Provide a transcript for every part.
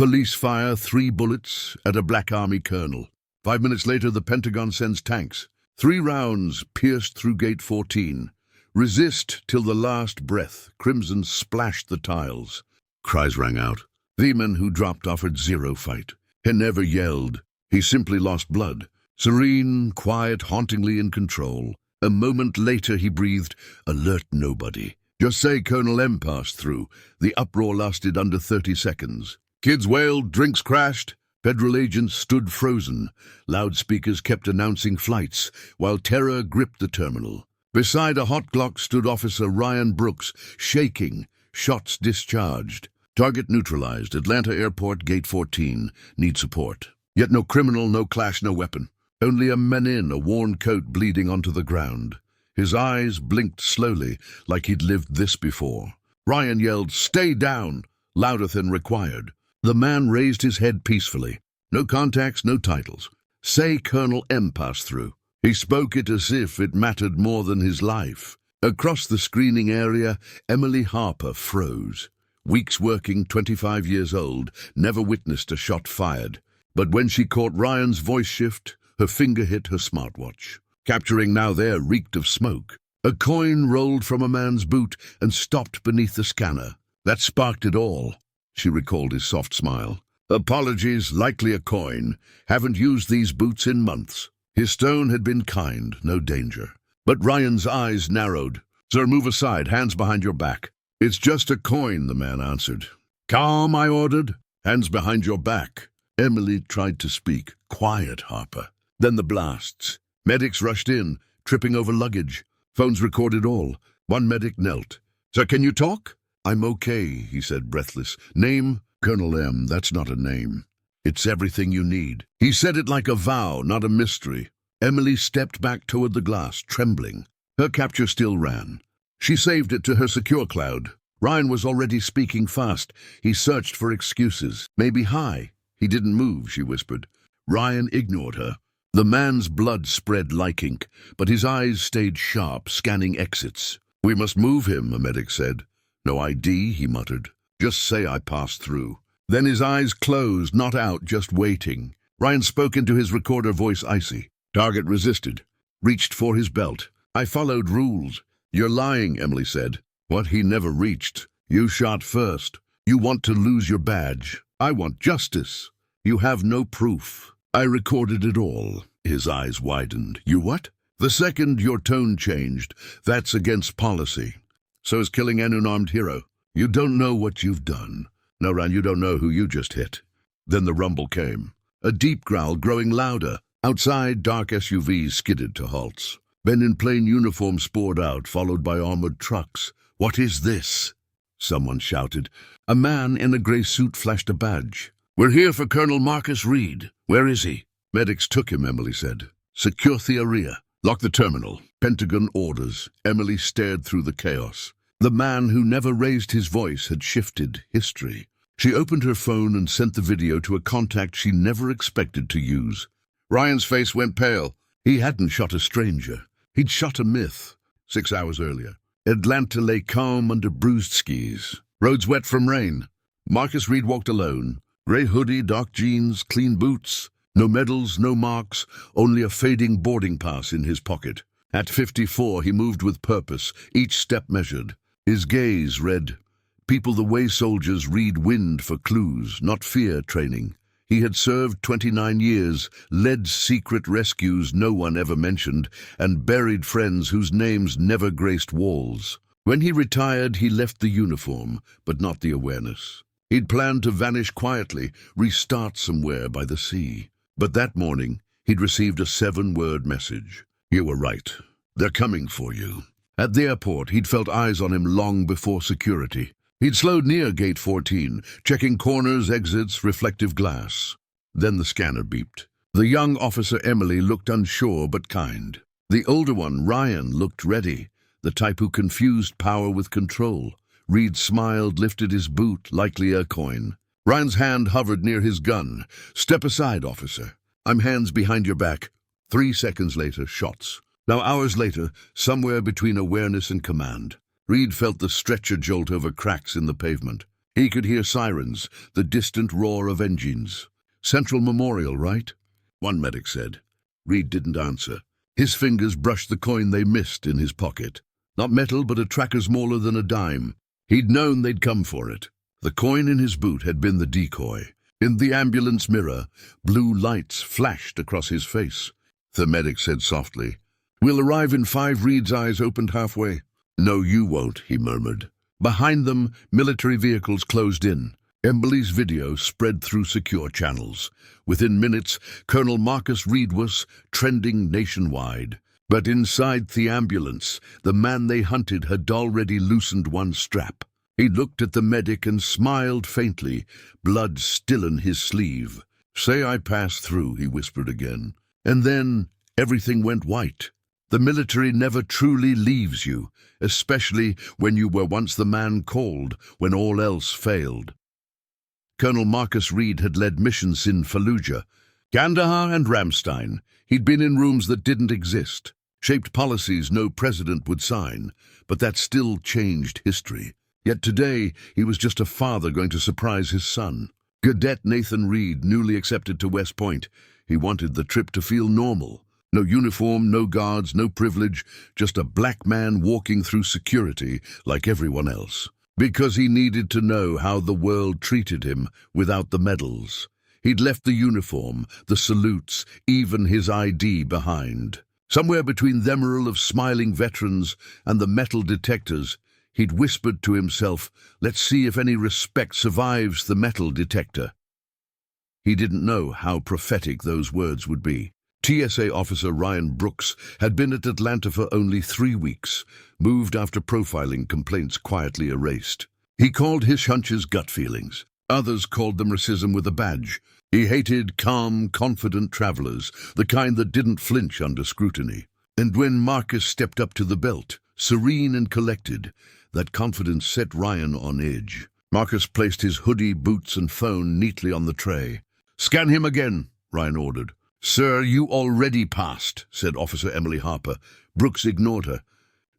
Police fire 3 bullets at a Black Army colonel. 5 minutes later, the Pentagon sends tanks. 3 rounds pierced through Gate 14. Resist till the last breath. Crimson splashed the tiles. Cries rang out. The man who dropped offered zero fight. He never yelled. He simply lost blood. Serene, quiet, hauntingly in control. A moment later he breathed, "Alert nobody. Just say Colonel M passed through." The uproar lasted under 30 seconds. Kids wailed, drinks crashed. Federal agents stood frozen. Loudspeakers kept announcing flights, while terror gripped the terminal. Beside a hot Glock stood Officer Ryan Brooks, shaking. Shots discharged. Target neutralized. Atlanta Airport, Gate 14. Need support. Yet no criminal, no clash, no weapon. Only a man in a worn coat bleeding onto the ground. His eyes blinked slowly, like he'd lived this before. Ryan yelled, "Stay down!" louder than required. The man raised his head peacefully. No contacts, no titles. "Say Colonel M passed through." He spoke it as if it mattered more than his life. Across the screening area, Emily Harper froze. Weeks working, 25 years old, never witnessed a shot fired. But when she caught Ryan's voice shift, her finger hit her smartwatch. Capturing now there reeked of smoke. A coin rolled from a man's boot and stopped beneath the scanner. That sparked it all. She recalled his soft smile. "Apologies, likely a coin. Haven't used these boots in months." His tone had been kind, no danger. But Ryan's eyes narrowed. "Sir, move aside, hands behind your back." "It's just a coin," the man answered. "Calm," I ordered. "Hands behind your back." Emily tried to speak. "Quiet, Harper." Then the blasts. Medics rushed in, tripping over luggage. Phones recorded all. One medic knelt. "Sir, can you talk?" "I'm okay," he said, breathless. "Name?" "Colonel M. That's not a name. It's everything you need." He said it like a vow, not a mystery. Emily stepped back toward the glass, trembling. Her capture still ran. She saved it to her secure cloud. Ryan was already speaking fast. He searched for excuses. "Maybe high." "He didn't move," she whispered. Ryan ignored her. The man's blood spread like ink, but his eyes stayed sharp, scanning exits. "We must move him," a medic said. "No ID," he muttered. "Just say I passed through." Then his eyes closed, not out, just waiting. Ryan spoke into his recorder, voice icy. Target resisted, reached for his belt. "I followed rules." "You're lying," Emily said. "What? He never reached. You shot first. You want to lose your badge. I want justice. You have no proof. I recorded it all." His eyes widened. "You what?" "The second your tone changed, that's against policy. So is killing an unarmed hero. You don't know what you've done. No, Ryan, you don't know who you just hit." Then the rumble came. A deep growl growing louder. Outside, dark SUVs skidded to halts. Men in plain uniforms poured out, followed by armored trucks. "What is this?" someone shouted. A man in a grey suit flashed a badge. "We're here for Colonel Marcus Reed. Where is he?" "Medics took him," Emily said. "Secure the area. Lock the terminal." Pentagon orders. Emily stared through the chaos. The man who never raised his voice had shifted history. She opened her phone and sent the video to a contact she never expected to use. Ryan's face went pale. He hadn't shot a stranger. He'd shot a myth. 6 hours earlier. Atlanta lay calm under bruised skis. Roads wet from rain. Marcus Reed walked alone. Grey hoodie, dark jeans, clean boots. No medals, no marks, only a fading boarding pass in his pocket. At 54, he moved with purpose, each step measured. His gaze read, "People the way soldiers read wind for clues, not fear training." He had served 29 years, led secret rescues no one ever mentioned, and buried friends whose names never graced walls. When he retired, he left the uniform, but not the awareness. He'd planned to vanish quietly, restart somewhere by the sea. But that morning, he'd received a 7-word message. "You were right. They're coming for you." At the airport, he'd felt eyes on him long before security. He'd slowed near Gate 14, checking corners, exits, reflective glass. Then the scanner beeped. The young officer Emily looked unsure but kind. The older one, Ryan, looked ready, the type who confused power with control. Reed smiled, lifted his boot, likely a coin. Ryan's hand hovered near his gun. "Step aside, officer. I'm hands behind your back." 3 seconds later, shots. Now hours later, somewhere between awareness and command, Reed felt the stretcher jolt over cracks in the pavement. He could hear sirens, the distant roar of engines. "Central Memorial, right?" one medic said. Reed didn't answer. His fingers brushed the coin they missed in his pocket. Not metal, but a tracker smaller than a dime. He'd known they'd come for it. The coin in his boot had been the decoy. In the ambulance mirror, blue lights flashed across his face. The medic said softly, "We'll arrive in 5." Reed's eyes opened halfway. "No, you won't," he murmured. Behind them, military vehicles closed in. Emily's video spread through secure channels. Within minutes, Colonel Marcus Reed was trending nationwide. But inside the ambulance, the man they hunted had already loosened one strap. He looked at the medic and smiled faintly, blood still in his sleeve. "Say I pass through," he whispered again. And then everything went white. The military never truly leaves you, especially when you were once the man called when all else failed. Colonel Marcus Reed had led missions in Fallujah, Kandahar and Ramstein. He'd been in rooms that didn't exist, shaped policies no president would sign, but that still changed history. Yet today, he was just a father going to surprise his son. Cadet Nathan Reed, newly accepted to West Point. He wanted the trip to feel normal. No uniform, no guards, no privilege, just a black man walking through security like everyone else. Because he needed to know how the world treated him without the medals. He'd left the uniform, the salutes, even his ID behind. Somewhere between the emerald of smiling veterans and the metal detectors, he'd whispered to himself, "Let's see if any respect survives the metal detector." He didn't know how prophetic those words would be. TSA officer Ryan Brooks had been at Atlanta for only 3 weeks, moved after profiling complaints quietly erased. He called his hunches gut feelings. Others called them racism with a badge. He hated calm, confident travelers, the kind that didn't flinch under scrutiny. And when Marcus stepped up to the belt, serene and collected, that confidence set Ryan on edge. Marcus placed his hoodie, boots, and phone neatly on the tray. "Scan him again," Ryan ordered. "Sir, you already passed," said Officer Emily Harper. Brooks ignored her.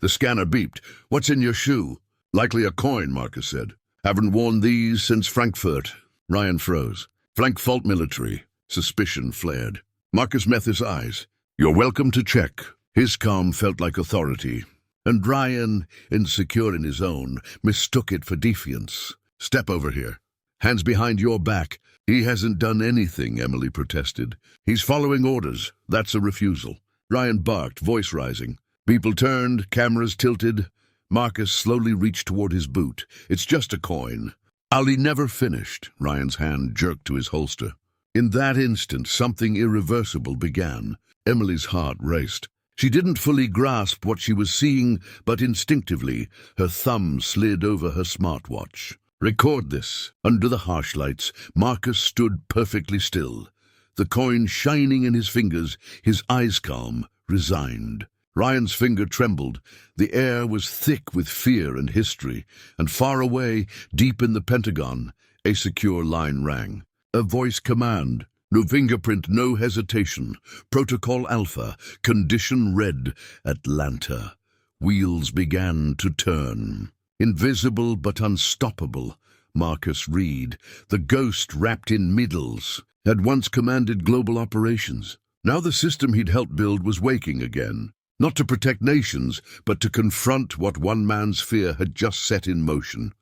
The scanner beeped. "What's in your shoe?" "Likely a coin," Marcus said. "Haven't worn these since Frankfurt." Ryan froze. "Frankfurt military." Suspicion flared. Marcus met his eyes. "You're welcome to check." His calm felt like authority. And Ryan, insecure in his own, mistook it for defiance. "Step over here." "Hands behind your back." "He hasn't done anything," Emily protested. "He's following orders." That's a refusal. Ryan barked, voice rising. People turned, cameras tilted. Marcus slowly reached toward his boot. "It's just a coin." "Ali never finished." Ryan's hand jerked to his holster. In that instant, something irreversible began. Emily's heart raced. She didn't fully grasp what she was seeing, but instinctively, her thumb slid over her smartwatch. "Record this." Under the harsh lights, Marcus stood perfectly still. The coin shining in his fingers, his eyes calm, resigned. Ryan's finger trembled. The air was thick with fear and history, and far away, deep in the Pentagon, a secure line rang. A voice command. No fingerprint, no hesitation. Protocol Alpha, condition red, Atlanta. Wheels began to turn. Invisible but unstoppable, Marcus Reed, the ghost wrapped in middles, had once commanded global operations. Now the system he'd helped build was waking again, not to protect nations, but to confront what one man's fear had just set in motion.